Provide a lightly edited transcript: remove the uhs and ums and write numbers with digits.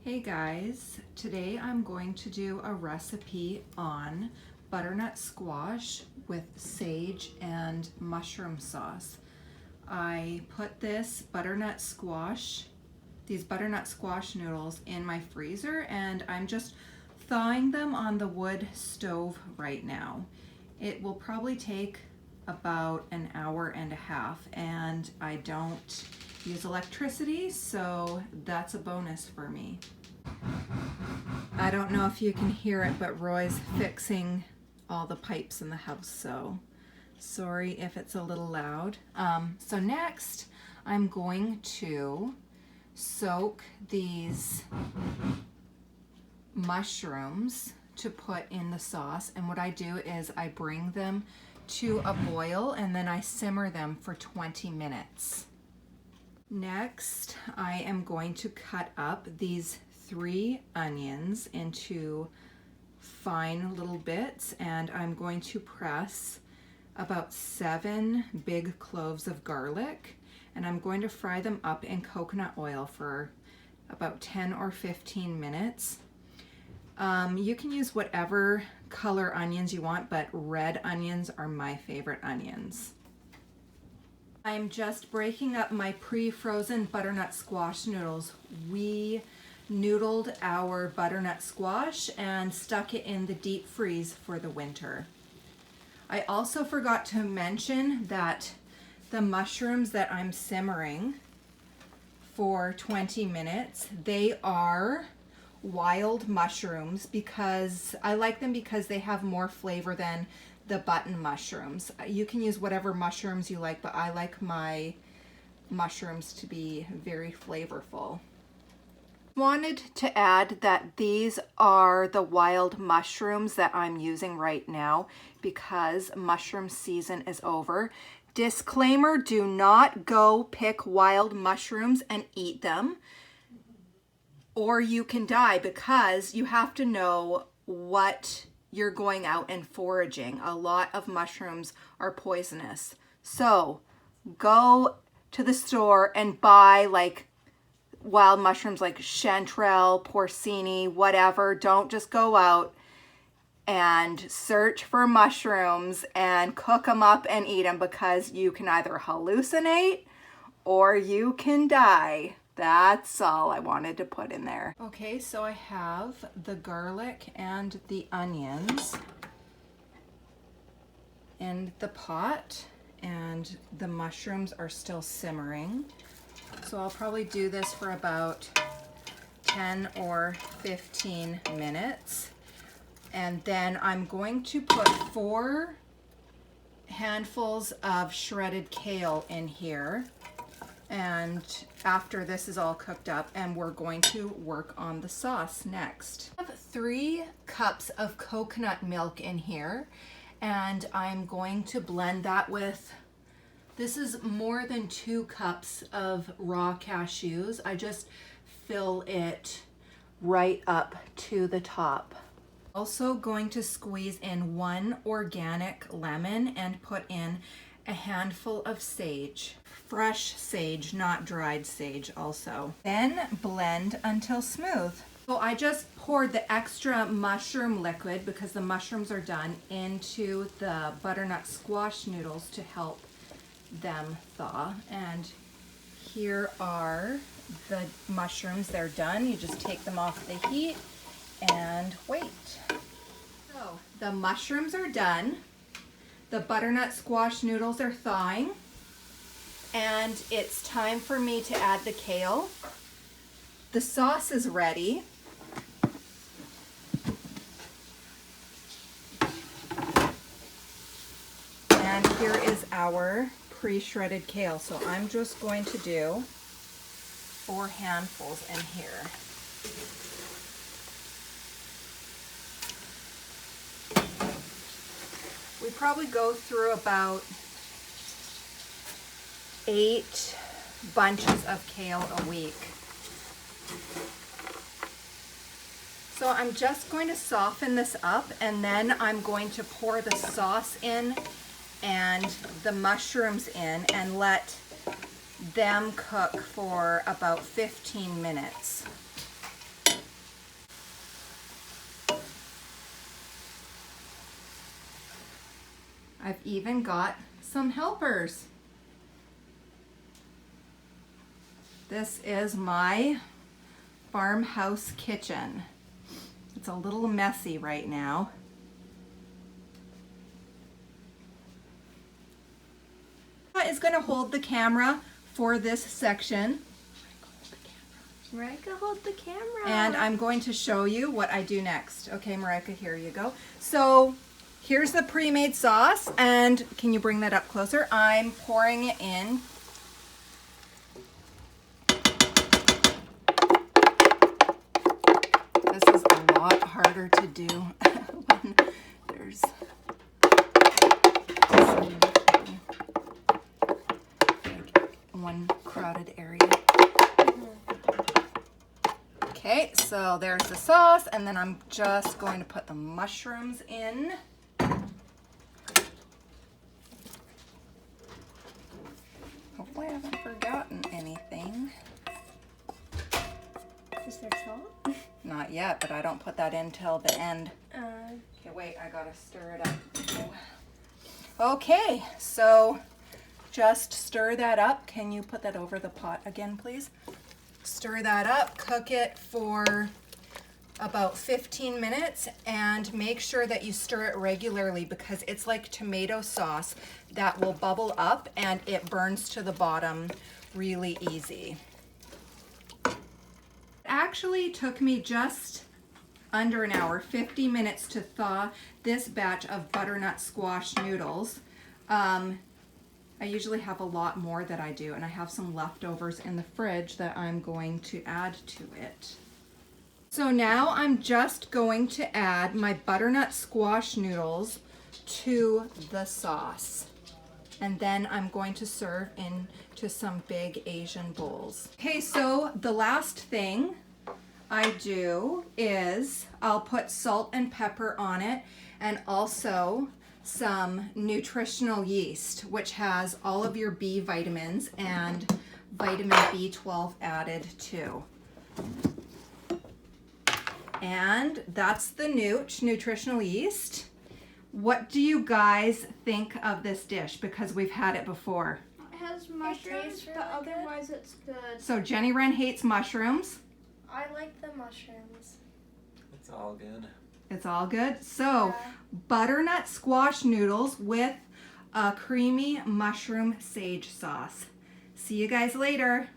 Hey guys, today I'm going to do a recipe on butternut squash with sage and mushroom sauce. I put these butternut squash noodles in my freezer, and I'm just thawing them on the wood stove right now. It will probably take about an hour and a half, and I don't use electricity, so that's a bonus for me. I don't know if you can hear it, but Roy's fixing all the pipes in the house, so sorry if it's a little loud. So next I'm going to soak these mushrooms to put in the sauce, and what I do is I bring them to a boil and then I simmer them for 20 minutes. Next, I am going to cut up these 3 onions into fine little bits, and I'm going to press about 7 big cloves of garlic, and I'm going to fry them up in coconut oil for about 10 or 15 minutes. You can use whatever color onions you want, but red onions are my favorite onions. I'm just breaking up my pre-frozen butternut squash noodles. We noodled our butternut squash and stuck it in the deep freeze for the winter. I also forgot to mention that the mushrooms that I'm simmering for 20 minutes, they are wild mushrooms because I like them because they have more flavor than the button mushrooms. You can use whatever mushrooms you like, but I like my mushrooms to be very flavorful. Wanted to add that these are the wild mushrooms that I'm using right now because mushroom season is over. Disclaimer, do not go pick wild mushrooms and eat them, or you can die, because you have to know what you're going out and foraging. A lot of mushrooms are poisonous. So go to the store and buy like wild mushrooms like chanterelle, porcini, whatever. Don't just go out and search for mushrooms and cook them up and eat them, because you can either hallucinate or you can die. That's all I wanted to put in there. Okay, so I have the garlic and the onions in the pot, and the mushrooms are still simmering. So I'll probably do this for about 10 or 15 minutes. And then I'm going to put 4 handfuls of shredded kale in here. And after this is all cooked up, and we're going to work on the sauce next. I have 3 cups of coconut milk in here, and I'm going to blend that with, this is more than 2 cups of raw cashews. I just fill it right up to the top. Also going to squeeze in 1 organic lemon and put in a handful of sage. Fresh sage, not dried sage also. Then blend until smooth. So I just poured the extra mushroom liquid, because the mushrooms are done, into the butternut squash noodles to help them thaw. And here are the mushrooms. They're done. You just take them off the heat and wait. So the mushrooms are done. The butternut squash noodles are thawing, and it's time for me to add the kale. The sauce is ready. And here is our pre-shredded kale. So I'm just going to do 4 handfuls in here. We probably go through about 8 bunches of kale a week. So I'm just going to soften this up, and then I'm going to pour the sauce in and the mushrooms in and let them cook for about 15 minutes. I've even got some helpers. This is my farmhouse kitchen. It's a little messy right now. Is going to hold the camera for this section. Marika, hold the camera. And I'm going to show you what I do next. Okay, Marika, here you go. So here's the pre-made sauce, and can you bring that up closer? I'm pouring it in. This is a lot harder to do when there's one crowded area. Okay, so there's the sauce, and then I'm just going to put the mushrooms in. Hopefully I haven't forgotten anything. Is there salt? Not yet, but I don't put that in till the end. Okay, wait, I gotta stir it up. Okay, so just stir that up. Can you put that over the pot again, please? Stir that up, cook it for about 15 minutes, and make sure that you stir it regularly because it's like tomato sauce that will bubble up and it burns to the bottom really easy. It actually took me just under an hour, 50 minutes to thaw this batch of butternut squash noodles. I usually have a lot more that I do, and I have some leftovers in the fridge that I'm going to add to it. So now I'm just going to add my butternut squash noodles to the sauce. And then I'm going to serve into some big Asian bowls. Okay, so the last thing I do is I'll put salt and pepper on it, and also some nutritional yeast, which has all of your B vitamins and vitamin B12 added too. And that's the nutritional yeast. What do you guys think of this dish? Because we've had it before. It has mushrooms, but otherwise it's good. So Jenny Wren hates mushrooms. I like the mushrooms. It's all good. It's all good. So butternut squash noodles with a creamy mushroom sage sauce. See you guys later.